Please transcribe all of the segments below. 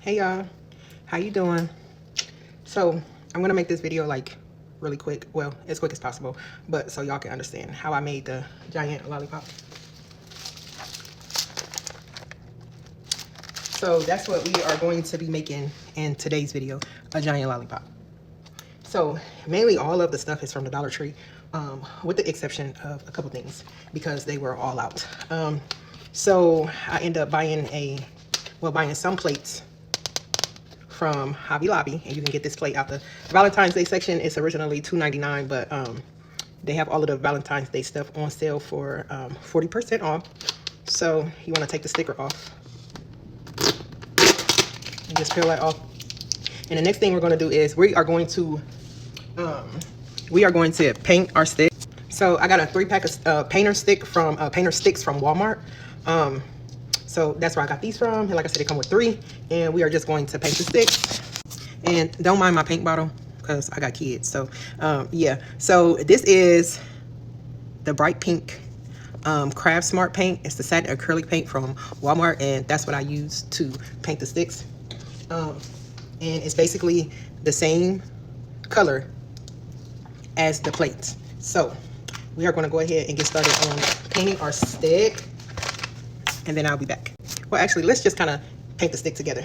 Hey y'all, how you doing? So I'm gonna make this video like really quick, well, as quick as possible, but so y'all can understand how I made the giant lollipop. So that's what we are going to be making in today's video, a giant lollipop. So mainly all of the stuff is from the Dollar Tree, with the exception of a couple things because they were all out. So I ended up buying buying some plates from Hobby Lobby, and you can get this plate out the Valentine's Day section. It's originally $2.99, but they have all of the Valentine's Day stuff on sale for 40% off. So you want to take the sticker off and just peel that off. And the next thing we're going to do is we are going to paint our stick. So I got a 3-pack of painter sticks from Walmart. So that's where I got these from. And like I said, they come with 3. And we are just going to paint the sticks. And don't mind my paint bottle because I got kids. So yeah. So this is the bright pink Craft Smart paint. It's the satin acrylic paint from Walmart. And that's what I use to paint the sticks. And it's basically the same color as the plates. So we are going to go ahead and get started on painting our stick. And then I'll be back. Well, actually, let's just kind of paint the stick together.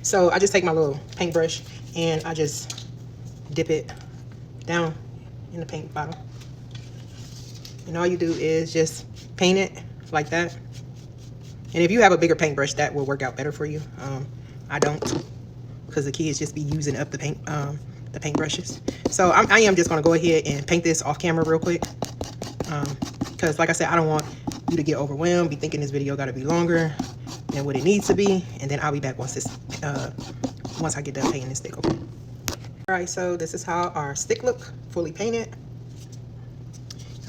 So I just take my little paintbrush and I just dip it down in the paint bottle. And all you do is just paint it like that. And if you have a bigger paintbrush, that will work out better for you. I don't, because the kids just be using up the paintbrushes. So I am just going to go ahead and paint this off camera real quick. Because like I said, I don't want you to get overwhelmed, be thinking this video got to be longer than what it needs to be, and then I'll be back once I get done painting this stick. Okay. All right, so this is how our stick look, fully painted.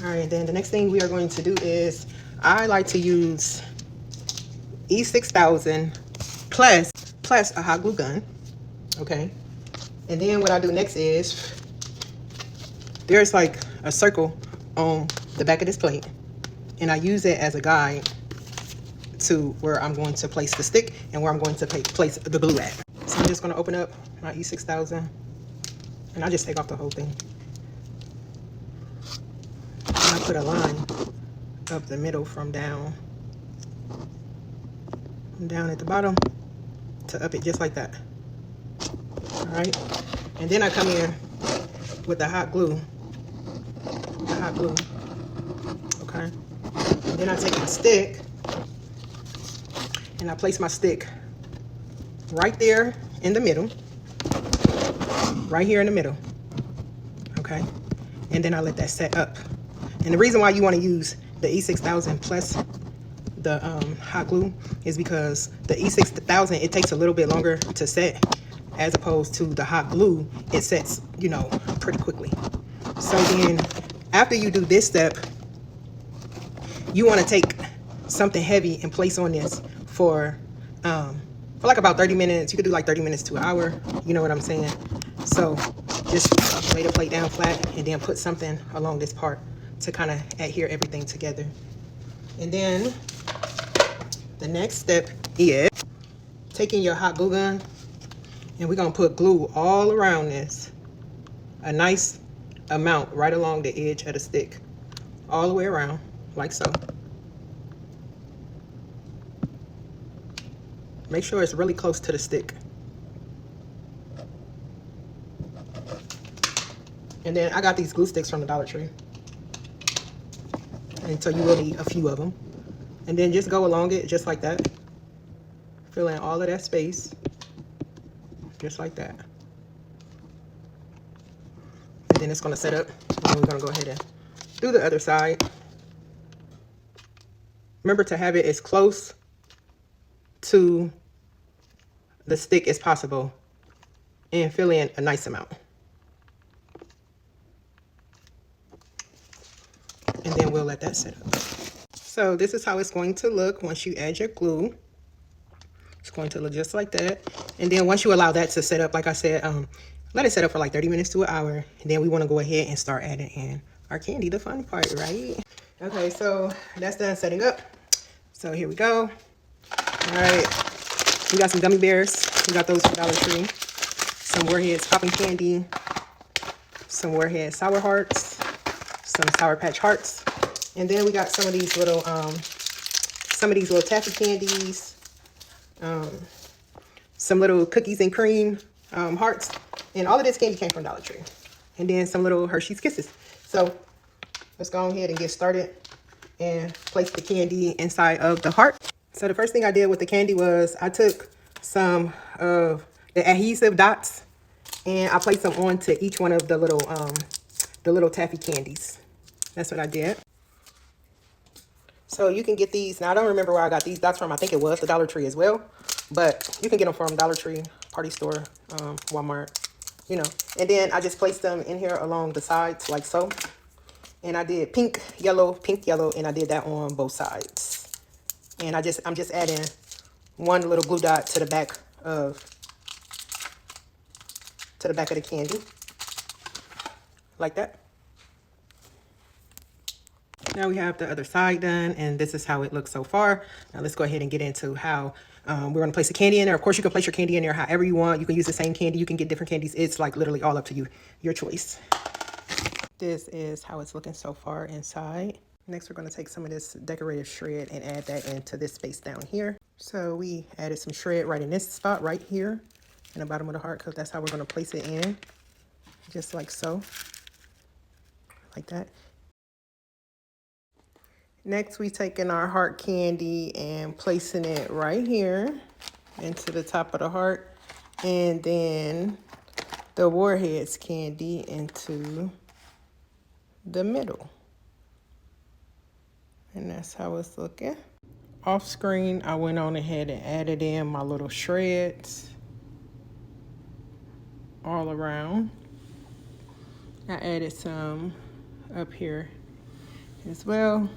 All right, then the next thing we are going to do is I like to use E6000 plus a hot glue gun. Okay, and then what I do next is there's like a circle on the back of this plate, and I use it as a guide to where I'm going to place the stick and where I'm going to place the glue at. So I'm just going to open up my E6000 and I just take off the whole thing. And I put a line up the middle from down at the bottom to up it just like that. All right, and then I come in with the hot glue. Okay, and then I take my stick and I place my stick right there in the middle, right here in the middle. Okay, and then I let that set up. And the reason why you want to use the E6000 plus the hot glue is because the E6000, it takes a little bit longer to set as opposed to the hot glue. It sets, you know, pretty quickly. So then after you do this step, you want to take something heavy and place on this for like about 30 minutes. You could do like 30 minutes to an hour. You know what I'm saying? So just lay the plate down flat and then put something along this part to kind of adhere everything together. And then the next step is taking your hot glue gun, and we're going to put glue all around this. A nice amount right along the edge of the stick. All the way around, like so. Make sure it's really close to the stick. And then I got these glue sticks from the Dollar Tree. And so you will need a few of them. And then just go along it just like that. Fill in all of that space. Just like that. And then it's going to set up. And we're going to go ahead and do the other side. Remember to have it as close to the stick as possible. And fill in a nice amount. And then we'll let that set up. So this is how it's going to look once you add your glue. It's going to look just like that. And then once you allow that to set up, like I said, let it set up for like 30 minutes to an hour. And then we want to go ahead and start adding in our candy, the fun part, right? Okay, so that's done setting up. So here we go. All right. We got some gummy bears. We got those from Dollar Tree. Some Warheads popping candy. Some Warheads Sour Hearts. Some Sour Patch Hearts. And then we got some of these little taffy candies. Some little cookies and cream hearts. And all of this candy came from Dollar Tree. And then some little Hershey's Kisses. So let's go ahead and get started and place the candy inside of the heart. So the first thing I did with the candy was I took some of the adhesive dots and I placed them onto each one of the little taffy candies. That's what I did. So you can get these. Now I don't remember where I got these dots from. I think it was the Dollar Tree as well. But you can get them from Dollar Tree, Party Store, Walmart, you know. And then I just placed them in here along the sides like so. And I did pink, yellow, and I did that on both sides. And I'm just adding one little glue dot to the back of the candy. Like that. Now we have the other side done, and this is how it looks so far. Now let's go ahead and get into how we're going to place the candy in there. Of course, you can place your candy in there however you want. You can use the same candy. You can get different candies. It's like literally all up to you, your choice. This is how it's looking so far inside. Next, we're going to take some of this decorative shred and add that into this space down here. So we added some shred right in this spot right here in the bottom of the heart, because that's how we're going to place it in, just like so, like that. Next, we taking our heart candy and placing it right here into the top of the heart, and then the Warheads candy into the middle. And that's how it's looking. Off screen, I went on ahead and added in my little shreds all around. I added some up here as well.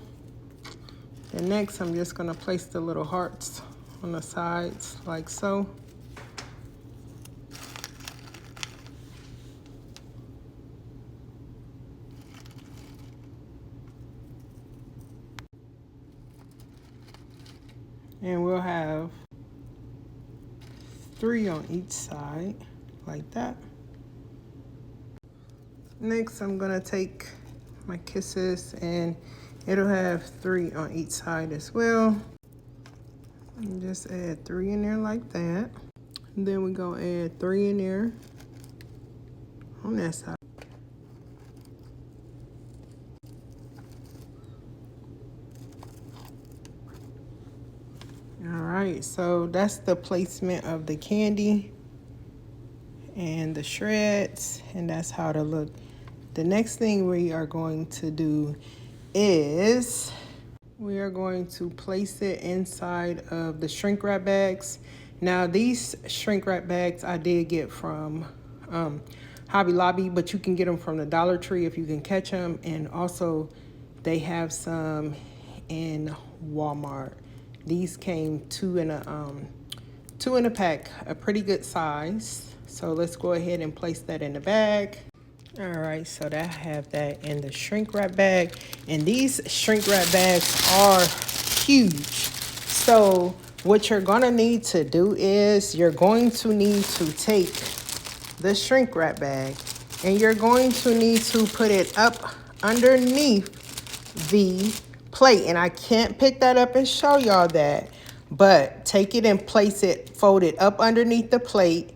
And next, I'm just gonna place the little hearts on the sides like so. And we'll have 3 on each side, like that. Next, I'm gonna take my kisses and it'll have 3 on each side as well. And just add 3 in there like that. And then we're gonna add 3 in there on that side. Alright, so that's the placement of the candy and the shreds, and that's how to look. The next thing we are going to do is we are going to place it inside of the shrink wrap bags. Now these shrink wrap bags I did get from Hobby Lobby, but you can get them from the Dollar Tree if you can catch them, and also they have some in Walmart. These came 2 in a pack, a pretty good size. So let's go ahead and place that in the bag. All right, so I have that in the shrink wrap bag, and these shrink wrap bags are huge. So what you're gonna need to do is you're going to need to take the shrink wrap bag and you're going to need to put it up underneath the plate. And I can't pick that up and show y'all that, but take it and place it, fold it up underneath the plate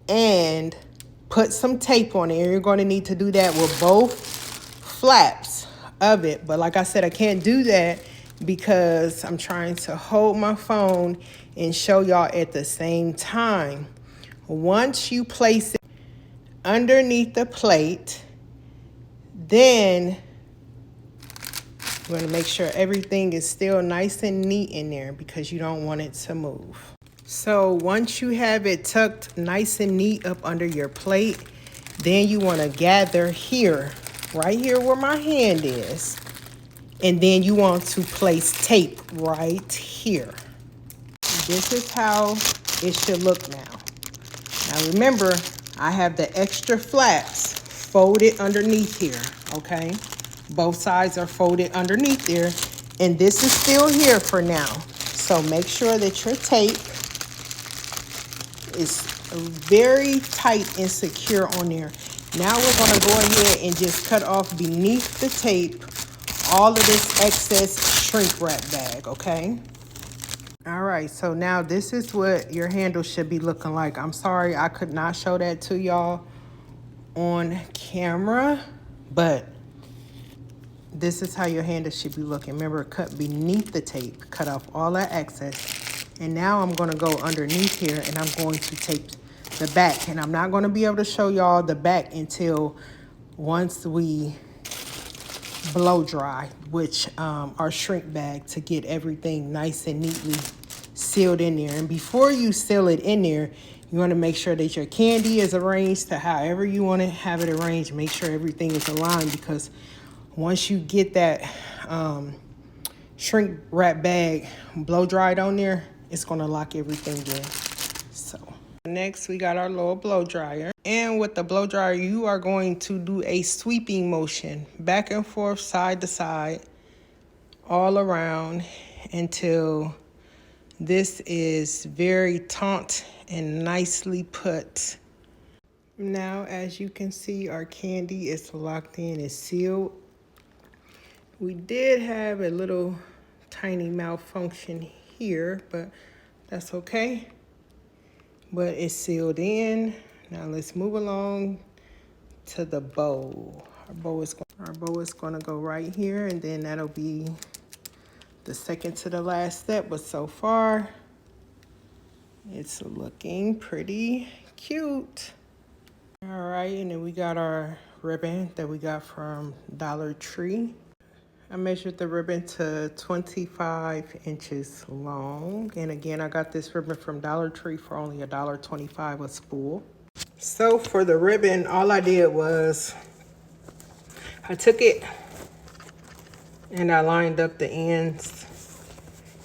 and put some tape on it. And you're going to need to do that with both flaps of it. But like I said, I can't do that because I'm trying to hold my phone and show y'all at the same time. Once you place it underneath the plate, then we're going to make sure everything is still nice and neat in there because you don't want it to move. So once you have it tucked nice and neat up under your plate, then you want to gather here, right here where my hand is. And then you want to place tape right here. This is how it should look now. Now remember, I have the extra flaps folded underneath here, okay? Both sides are folded underneath there, and this is still here for now. So make sure that your tape is very tight and secure on there. Now we're gonna go ahead and just cut off beneath the tape all of this excess shrink wrap bag, okay? All right, so now this is what your handle should be looking like. I'm sorry I could not show that to y'all on camera, but this is how your handle should be looking. Remember, cut beneath the tape, cut off all that excess. And now I'm gonna go underneath here and I'm going to tape the back. And I'm not gonna be able to show y'all the back until once we blow dry, which our shrink bag, to get everything nice and neatly sealed in there. And before you seal it in there, you want to make sure that your candy is arranged to however you want to have it arranged. Make sure everything is aligned, because once you get that shrink wrap bag blow dried on there, it's going to lock everything in. So next we got our little blow dryer. And with the blow dryer, you are going to do a sweeping motion back and forth, side to side, all around until this is very taut and nicely put. Now, as you can see, our candy is locked in, it's sealed. We did have a little tiny malfunction here, but that's okay. But it's sealed in. Now let's move along to the bow. Our bow is going to go right here, and then that'll be the second to the last step. But so far, it's looking pretty cute. All right, and then we got our ribbon that we got from Dollar Tree. I measured the ribbon to 25 inches long. And again, I got this ribbon from Dollar Tree for only $1.25 a spool. So for the ribbon, all I did was I took it and I lined up the ends.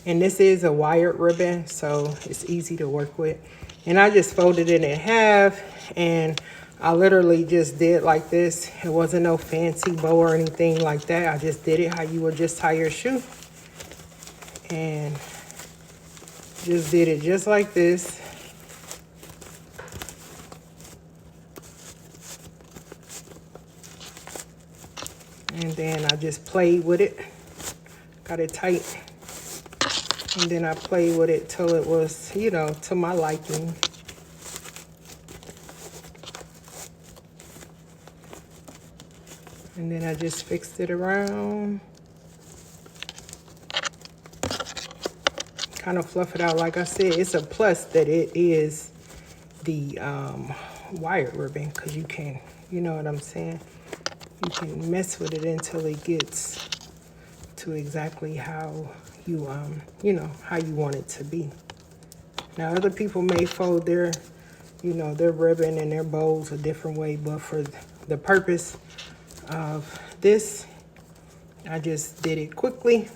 And this is a wired ribbon, so it's easy to work with. And I just folded it in half, and I literally just did like this. It wasn't no fancy bow or anything like that. I just did it how you would just tie your shoe. And just did it just like this. And then I just played with it. Got it tight. And then I played with it till it was, you know, to my liking. And then I just fixed it around. Kind of fluff it out. Like I said, it's a plus that it is the wired ribbon, because you can, you know what I'm saying? You can mess with it until it gets to exactly how you, you know, how you want it to be. Now, other people may fold their, you know, their ribbon and their bows a different way, but for the purpose of this, I just did it quickly.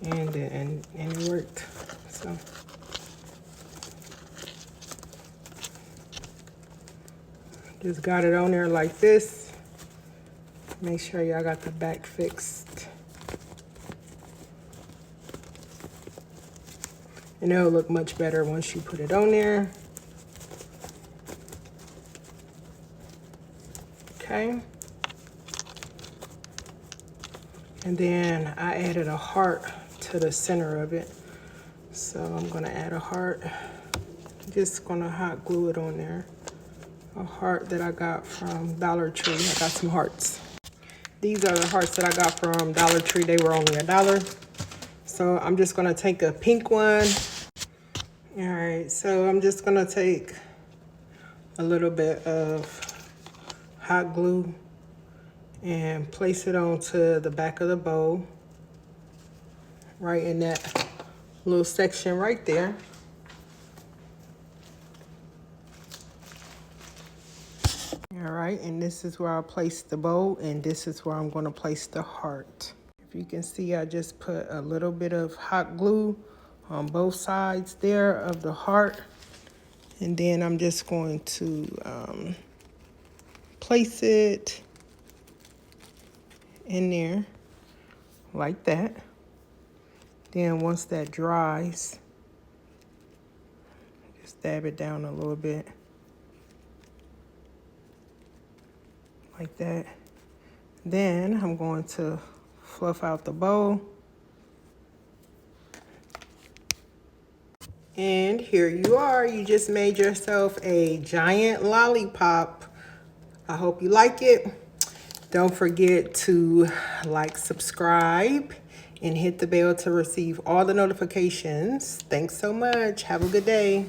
And it worked. So just got it on there like this. Make sure y'all got the back fixed. And it'll look much better once you put it on there. Okay. And then I added a heart to the center of it. So I'm gonna add a heart. Just gonna hot glue it on there. A heart that I got from Dollar Tree. I got some hearts. These are the hearts that I got from Dollar Tree. They were only $1. So I'm just gonna take a pink one. All right, so I'm just gonna take a little bit of hot glue and place it onto the back of the bow, right in that little section right there. All right, and this is where I'll place the bow, and this is where I'm gonna place the heart. If you can see, I just put a little bit of hot glue on both sides there of the heart. And then I'm just going to place it in there like that. Then once that dries, just dab it down a little bit. Like that. Then I'm going to fluff out the bow. And here you are. You just made yourself a giant lollipop. I hope you like it. Don't forget to like, subscribe, and hit the bell to receive all the notifications. Thanks so much. Have a good day.